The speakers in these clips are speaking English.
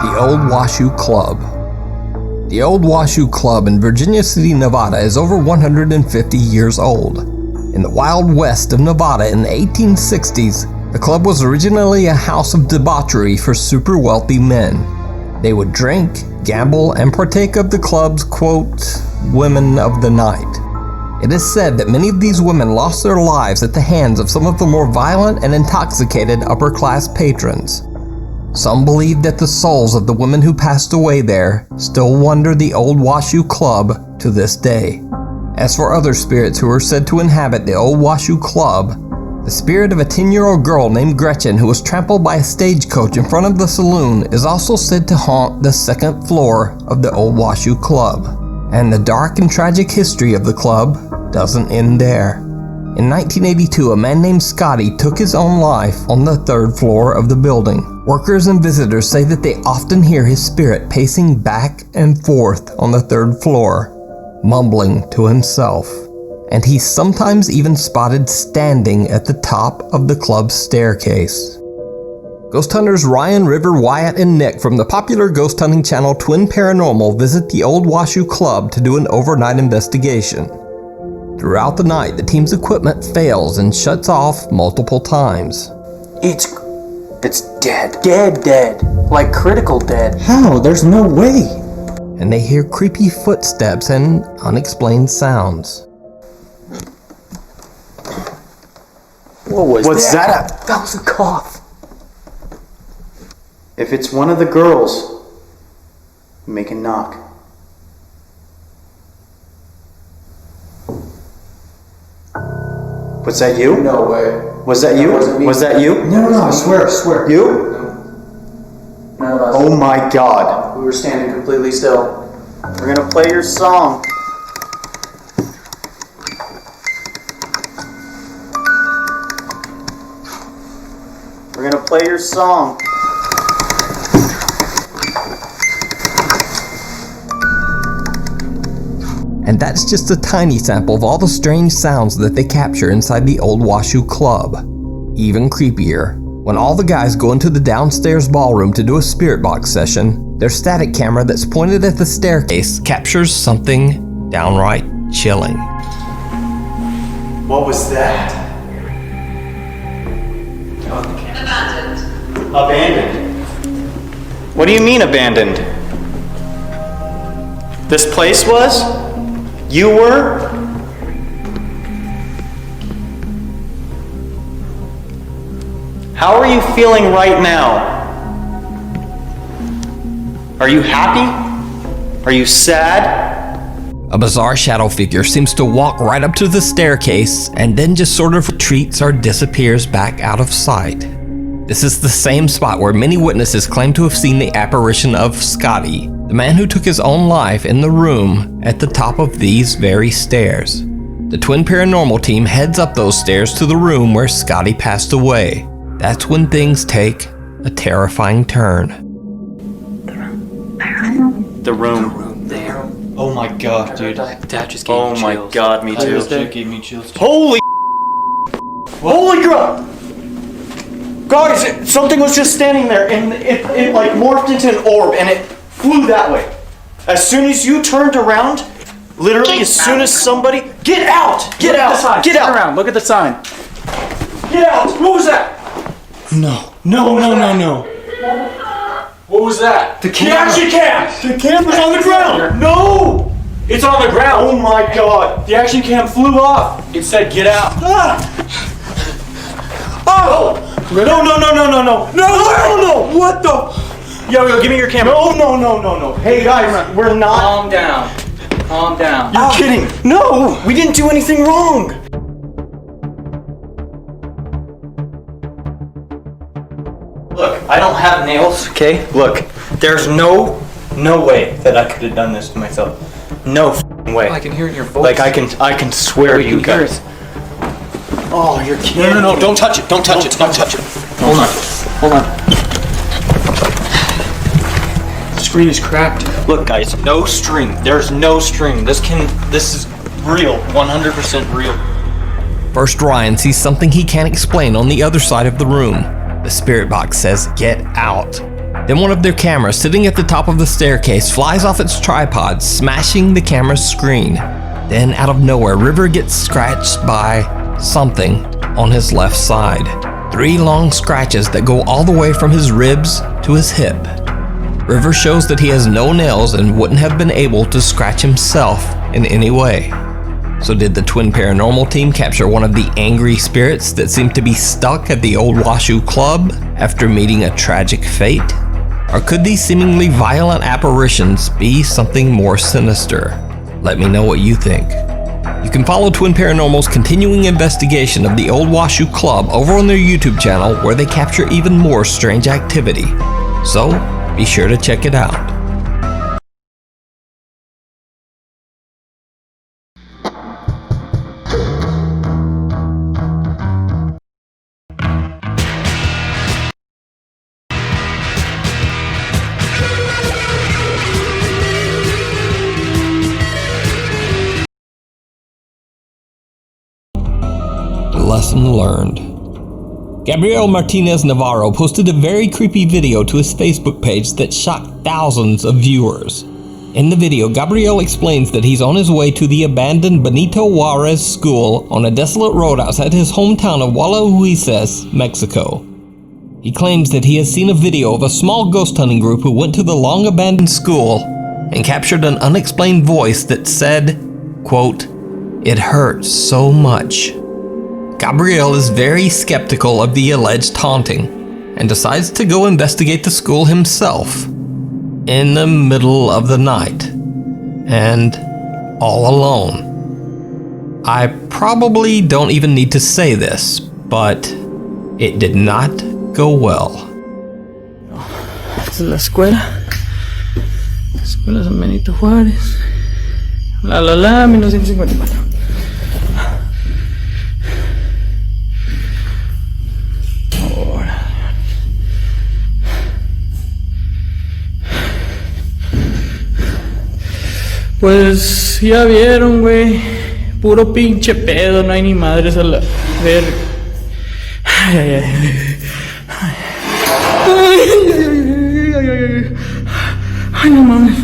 The Old Washoe Club. The Old Washoe Club in Virginia City, Nevada is over 150 years old. In the Wild West of Nevada in the 1860s, the club was originally a house of debauchery for super wealthy men. They would drink, gamble, and partake of the club's, quote, women of the night. It is said that many of these women lost their lives at the hands of some of the more violent and intoxicated upper-class patrons. Some believe that the souls of the women who passed away there still wander the Old Washoe Club to this day. As for other spirits who are said to inhabit the Old Washoe Club, the spirit of a 10-year-old girl named Gretchen who was trampled by a stagecoach in front of the saloon is also said to haunt the second floor of the Old Washoe Club. And the dark and tragic history of the club doesn't end there. In 1982, a man named Scotty took his own life on the third floor of the building. Workers and visitors say that they often hear his spirit pacing back and forth on the third floor, mumbling to himself. And he's sometimes even spotted standing at the top of the club's staircase. Ghost hunters Ryan, River, Wyatt, and Nick from the popular ghost hunting channel Twin Paranormal visit the Old Washoe Club to do an overnight investigation. Throughout the night, the team's equipment fails and shuts off multiple times. It's dead. Dead. Like critical dead. How? There's no way. And they hear creepy footsteps and unexplained sounds. What's that? That was a cough. If it's one of the girls, make a knock. Was that you? No way. Was that you? wasn't me. Was that you? No, I swear. You? None of us. Oh my God. We were standing completely still. We're gonna play your song. We're gonna play your song. And that's just a tiny sample of all the strange sounds that they capture inside the Old Washoe Club. Even creepier, when all the guys go into the downstairs ballroom to do a spirit box session, their static camera that's pointed at the staircase captures something downright chilling. What was that? Abandoned. Abandoned? What do you mean abandoned? This place was? You were? How are you feeling right now? Are you happy? Are you sad? A bizarre shadow figure seems to walk right up to the staircase and then just sort of retreats or disappears back out of sight. This is the same spot where many witnesses claim to have seen the apparition of Scotty, the man who took his own life in the room at the top of these very stairs. The Twin Paranormal team heads up those stairs to the room where Scotty passed away. That's when things take a terrifying turn. The room. There. Oh my God, dude. That just gave Oh me my chills. God, me too. That gave me chills. Holy crap! Guys, something was just standing there and it like morphed into an orb and it flew that way. As soon as you turned around, literally as soon as somebody... Get out! Get out! Get out! Around. Look at the sign. Get out! What was that? No. What was that? The camera. action cam! The camera's on the ground! No! It's on the ground. Oh my God! The action cam flew off. It said get out. Oh! No! What the? Yo, give me your camera. No. Hey guys, we're not. Calm down. You're kidding. No! We didn't do anything wrong! Look, I don't have nails, okay? Look, there's no way that I could have done this to myself. No f***ing way. I can hear it in your voice. Like I can swear to you guys. Oh, you're kidding. No, don't touch it. Don't touch it. Hold on. The screen is cracked. Look guys, no string. There's no string. This is real. 100% real. First, Ryan sees something he can't explain on the other side of the room. The spirit box says, "Get out." Then one of their cameras sitting at the top of the staircase flies off its tripod, smashing the camera's screen. Then out of nowhere, River gets scratched by something on his left side. 3 long scratches that go all the way from his ribs to his hip. River shows that he has no nails and wouldn't have been able to scratch himself in any way. So did the Twin Paranormal team capture one of the angry spirits that seemed to be stuck at the old Washoe Club after meeting a tragic fate? Or could these seemingly violent apparitions be something more sinister? Let me know what you think. You can follow Twin Paranormal's continuing investigation of the old Washoe Club over on their YouTube channel, where they capture even more strange activity. So, be sure to check it out. Lesson learned. Gabriel Martinez Navarro posted a very creepy video to his Facebook page that shocked thousands of viewers. In the video, Gabriel explains that he's on his way to the abandoned Benito Juarez School on a desolate road outside his hometown of Gualahuises, Mexico. He claims that he has seen a video of a small ghost hunting group who went to the long-abandoned school and captured an unexplained voice that said, quote, "It hurts so much." Gabriel is very skeptical of the alleged haunting and decides to go investigate the school himself in the middle of the night and all alone. I probably don't even need to say this, but it did not go well. Esta es la escuela. La escuela San Benito Juárez. 1954. Pues ya vieron, güey. Puro pinche pedo, no hay ni madres a la ver. Ay, ay, ay. Ay, no mames.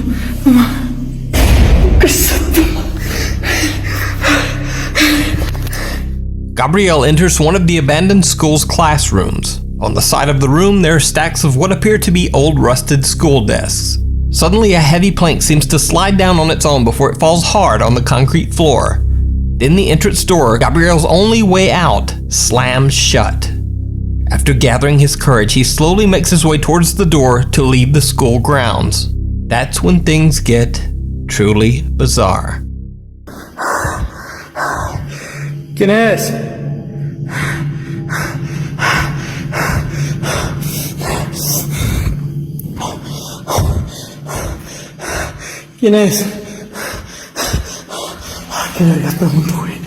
No mames. ¿Qué es esto? Gabriel enters one of the abandoned school's classrooms. On the side of the room, there are stacks of what appear to be old rusted school desks. Suddenly, a heavy plank seems to slide down on its own before it falls hard on the concrete floor. Then the entrance door, Gabriel's only way out, slams shut. After gathering his courage, he slowly makes his way towards the door to leave the school grounds. That's when things get truly bizarre. ¿Quién es? ¿Quién es? ¿Qué vergas pregunto, güey?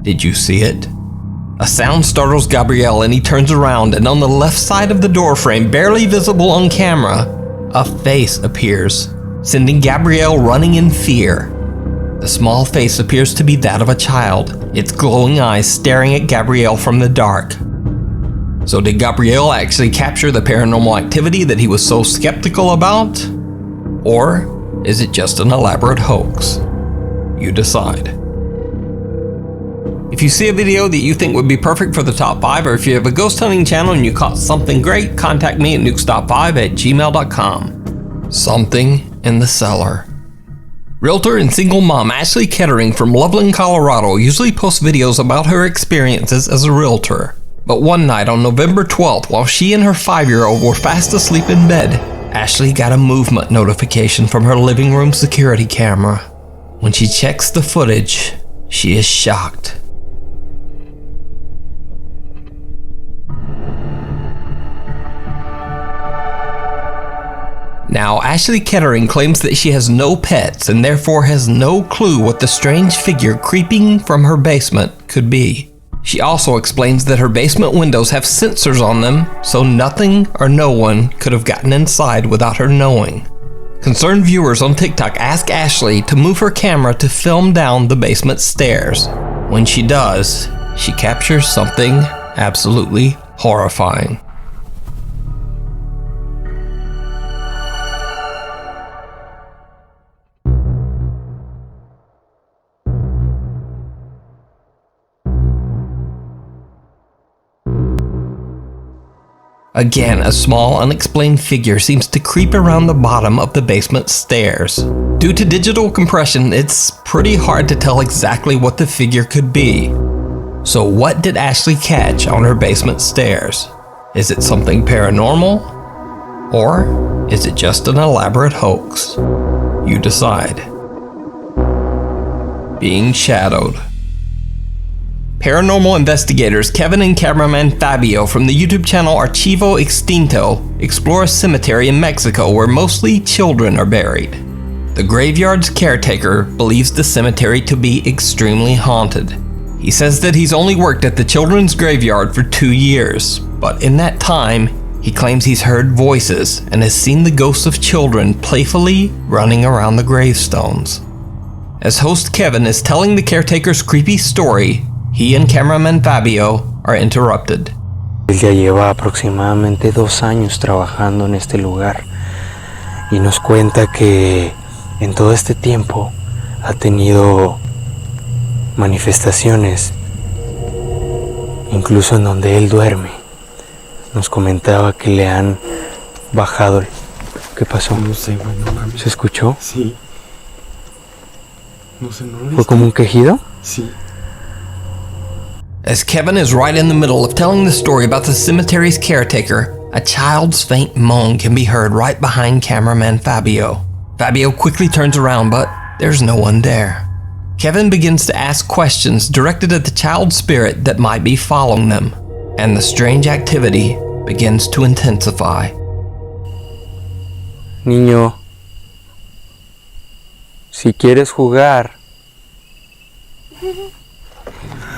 Did you see it? A sound startles Gabriel and he turns around, and on the left side of the doorframe, barely visible on camera, a face appears, sending Gabriel running in fear. The small face appears to be that of a child, its glowing eyes staring at Gabriel from the dark. So did Gabriel actually capture the paranormal activity that he was so skeptical about? Or is it just an elaborate hoax? You decide. If you see a video that you think would be perfect for the top 5, or if you have a ghost hunting channel and you caught something great, contact me at nukes.5@gmail.com. Something in the cellar. Realtor and single mom Ashley Kettering from Loveland, Colorado usually posts videos about her experiences as a realtor. But one night on November 12th, while she and her 5-year-old were fast asleep in bed, Ashley got a movement notification from her living room security camera. When she checks the footage, she is shocked. Now, Ashley Kettering claims that she has no pets and therefore has no clue what the strange figure creeping from her basement could be. She also explains that her basement windows have sensors on them, so nothing or no one could have gotten inside without her knowing. Concerned viewers on TikTok ask Ashley to move her camera to film down the basement stairs. When she does, she captures something absolutely horrifying. Again, a small, unexplained figure seems to creep around the bottom of the basement stairs. Due to digital compression, it's pretty hard to tell exactly what the figure could be. So what did Ashley catch on her basement stairs? Is it something paranormal? Or is it just an elaborate hoax? You decide. Being shadowed. Paranormal investigators Kevin and cameraman Fabio from the YouTube channel Archivo Extinto explore a cemetery in Mexico where mostly children are buried. The graveyard's caretaker believes the cemetery to be extremely haunted. He says that he's only worked at the children's graveyard for 2 years, but in that time, he claims he's heard voices and has seen the ghosts of children playfully running around the gravestones. As host Kevin is telling the caretaker's creepy story, he and cameraman Fabio are interrupted. Él ya lleva aproximadamente 2 años trabajando en este lugar y nos cuenta que en todo este tiempo ha tenido manifestaciones, incluso en donde él duerme. Nos comentaba que le han bajado. ¿Qué pasó? No sé, güey, no mames. ¿Se escuchó? Sí. No sé, ¿no lo ¿Fue viste? como un quejido? Sí. As Kevin is right in the middle of telling the story about the cemetery's caretaker, a child's faint moan can be heard right behind cameraman Fabio. Fabio quickly turns around, but there's no one there. Kevin begins to ask questions directed at the child spirit that might be following them, and the strange activity begins to intensify. Niño, si quieres jugar,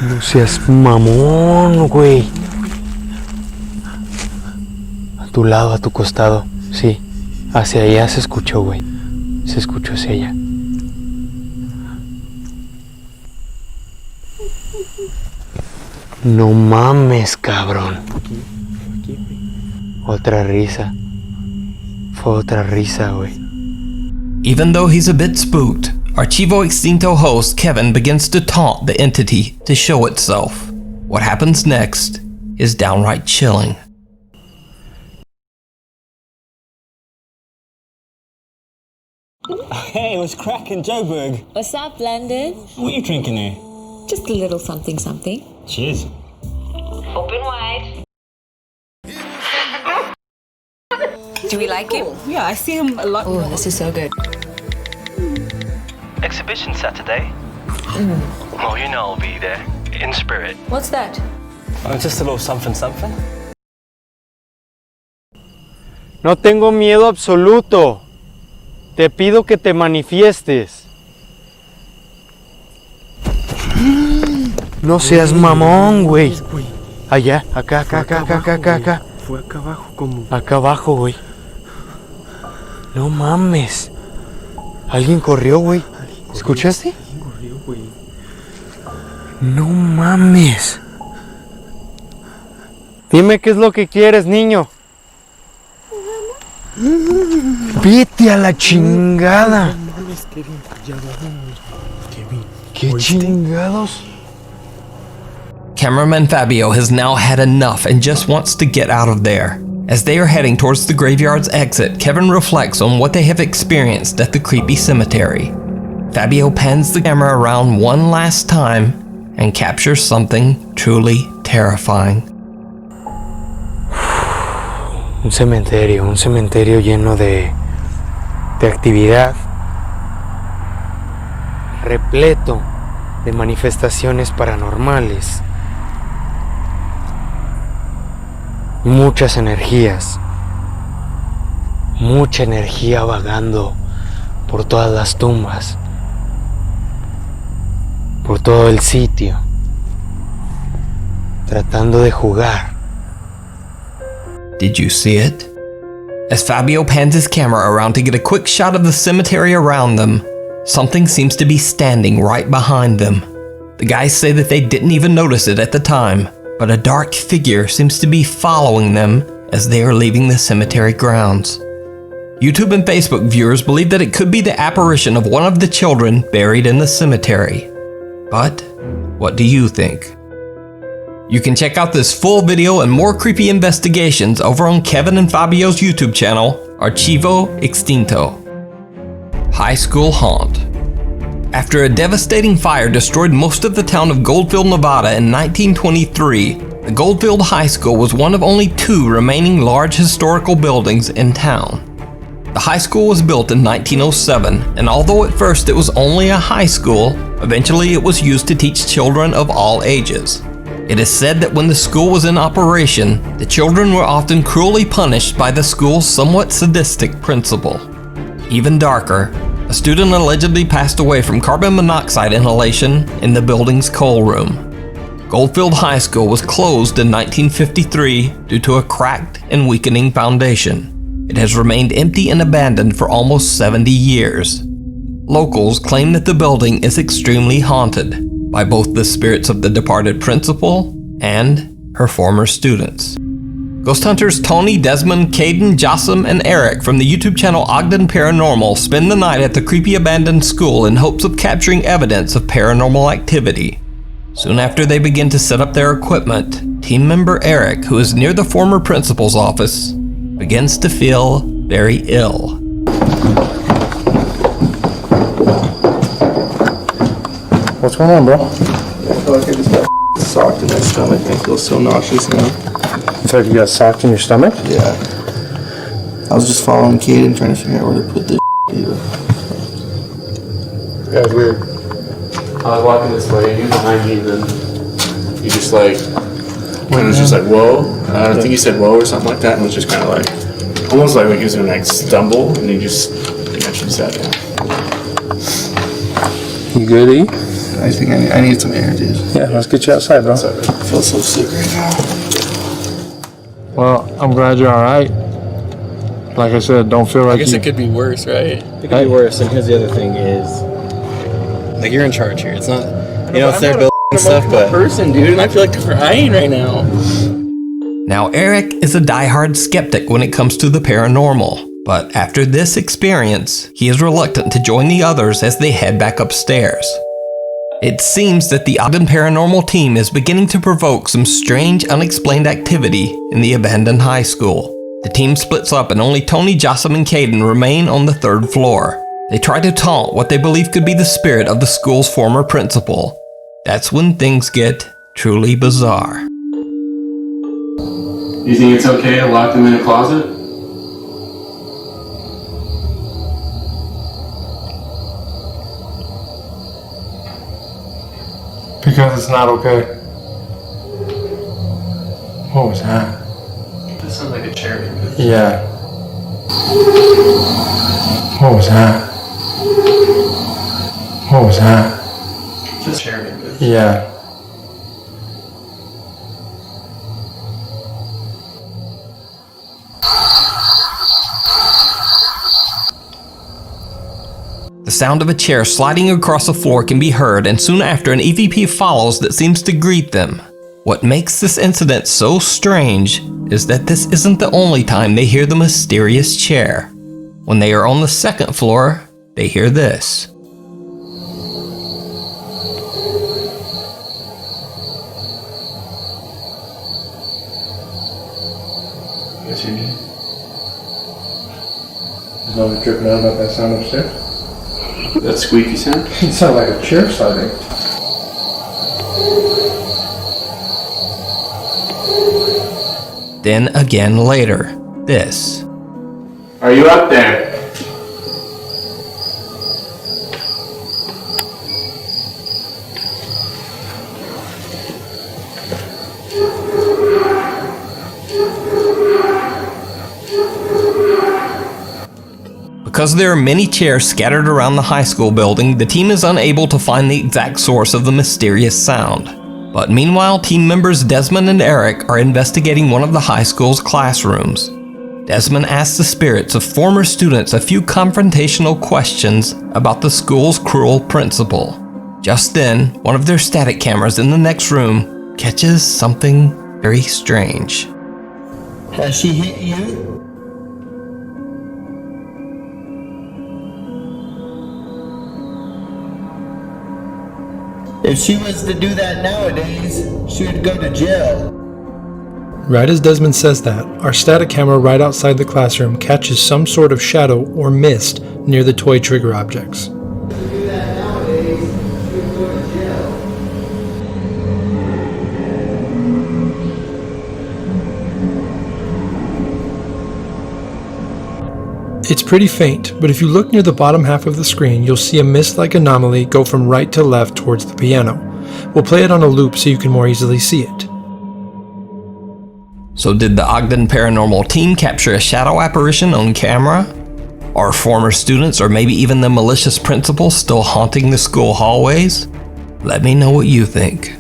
no seas mamón, güey. A tu lado, a tu costado, sí. Hacia allá se escuchó, güey. Se escuchó hacia allá. No mames, cabrón. Otra risa. Fue otra risa, güey. Even though he's a bit spooked, Archivo Extinto host Kevin begins to taunt the entity to show itself. What happens next is downright chilling. Hey, what's cracking, Joburg? What's up, London? What are you drinking there? Just a little something, something. Cheers. Open wide. Do we like him? Yeah, I see him a lot. Oh, this is so good. Exhibition Saturday. Well, you know I'll be there, in spirit. What's that? Oh, just a little something, something. No tengo miedo absoluto. Te pido que te manifiestes. No seas mamón, güey. Allá, acá, acá. Fue acá abajo, como. Acá abajo, güey. No mames. Alguien corrió, güey. ¿Escuchaste? Alguien corrió, güey. No mames. Dime qué es lo que quieres, niño. Vete a la chingada. No mames, Kevin, ya vámonos. Kevin. ¿Qué chingados? Cameraman Fabio has now had enough and just wants to get out of there. As they are heading towards the graveyard's exit, Kevin reflects on what they have experienced at the creepy cemetery. Fabio pans the camera around one last time and captures something truly terrifying. Un cementerio lleno de actividad. repleto de manifestaciones paranormales. Muchas energías. Mucha energía vagando por todas las tumbas, por todo el sitio, tratando de jugar. Did you see it? As Fabio pans his camera around to get a quick shot of the cemetery around them, something seems to be standing right behind them. The guys say that they didn't even notice it at the time, but a dark figure seems to be following them as they are leaving the cemetery grounds. YouTube and Facebook viewers believe that it could be the apparition of one of the children buried in the cemetery. But what do you think? You can check out this full video and more creepy investigations over on Kevin and Fabio's YouTube channel, Archivo Extinto. High School Haunt. After a devastating fire destroyed most of the town of Goldfield, Nevada in 1923, the Goldfield High School was one of only 2 remaining large historical buildings in town. The high school was built in 1907, and although at first it was only a high school, eventually it was used to teach children of all ages. It is said that when the school was in operation, the children were often cruelly punished by the school's somewhat sadistic principal. Even darker, a student allegedly passed away from carbon monoxide inhalation in the building's coal room. Goldfield High School was closed in 1953 due to a cracked and weakening foundation. It has remained empty and abandoned for almost 70 years. Locals claim that the building is extremely haunted by both the spirits of the departed principal and her former students. Ghost hunters Tony, Desmond, Caden, Jossam, and Eric from the YouTube channel Ogden Paranormal spend the night at the creepy abandoned school in hopes of capturing evidence of paranormal activity. Soon after they begin to set up their equipment, team member Eric, who is near the former principal's office, begins to feel very ill. What's going on, bro? I feel like I just got socked in my stomach. I feel so nauseous now. You feel like you got socked in your stomach? Yeah. I was just following Caden, trying to figure out where to put this dude. Yeah, it's weird. I was walking this way, and he was behind me, and then he just like, and it was just like, whoa. I think he said whoa or something like that, and it was just kind of like, almost like he was gonna like stumble, and he just eventually sat down. You good, E? I think I need some air, dude. Yeah, let's get you outside, bro. I feel so sick right now. Well, I'm glad you're alright. Like I said, don't feel like I guess it could be worse, right? It could be worse, and here's the other thing is, like, you're in charge here. It's not, you know, it's their building and stuff, but... person, dude, and I feel like crying right now. Now, Eric is a diehard skeptic when it comes to the paranormal, but after this experience, he is reluctant to join the others as they head back upstairs. It seems that the Ogden Paranormal team is beginning to provoke some strange, unexplained activity in the abandoned high school. The team splits up and only Tony, Jossam, and Caden remain on the 3rd floor. They try to taunt what they believe could be the spirit of the school's former principal. That's when things get truly bizarre. You think it's okay to lock them in a closet? Because it's not okay. What was that? That sounds like a cherry. Yeah. What was that? What was that? Just cherry. Yeah. The sound of a chair sliding across the floor can be heard, and soon after an EVP follows that seems to greet them. What makes this incident so strange is that this isn't the only time they hear the mysterious chair. When they are on the 2nd floor, they hear this. Yes, you did. Is no one tripping out about that sound upstairs? That squeaky sound? It sounded like a chair sliding. Then again later, this. Are you up there? Because there are many chairs scattered around the high school building, the team is unable to find the exact source of the mysterious sound. But meanwhile, team members Desmond and Eric are investigating one of the high school's classrooms. Desmond asks the spirits of former students a few confrontational questions about the school's cruel principal. Just then, one of their static cameras in the next room catches something very strange. Has she hit you? If she was to do that nowadays, she would go to jail. Right as Desmond says that, our static camera right outside the classroom catches some sort of shadow or mist near the toy trigger objects. It's pretty faint, but if you look near the bottom half of the screen, you'll see a mist-like anomaly go from right to left towards the piano. We'll play it on a loop so you can more easily see it. So did the Ogden Paranormal team capture a shadow apparition on camera? Are former students or maybe even the malicious principal still haunting the school hallways? Let me know what you think.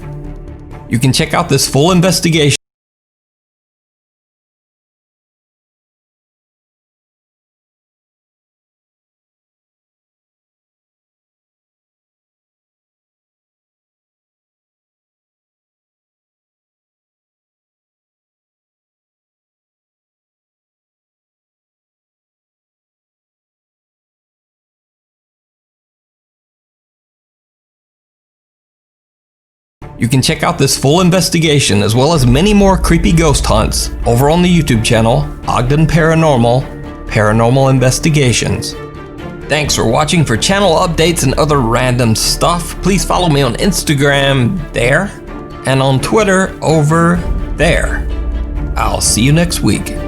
You can check out this full investigation as well as many more creepy ghost hunts over on the YouTube channel Ogden Paranormal Investigations. Thanks for watching. For channel updates and other random stuff, please follow me on Instagram there and on Twitter over there. I'll see you next week.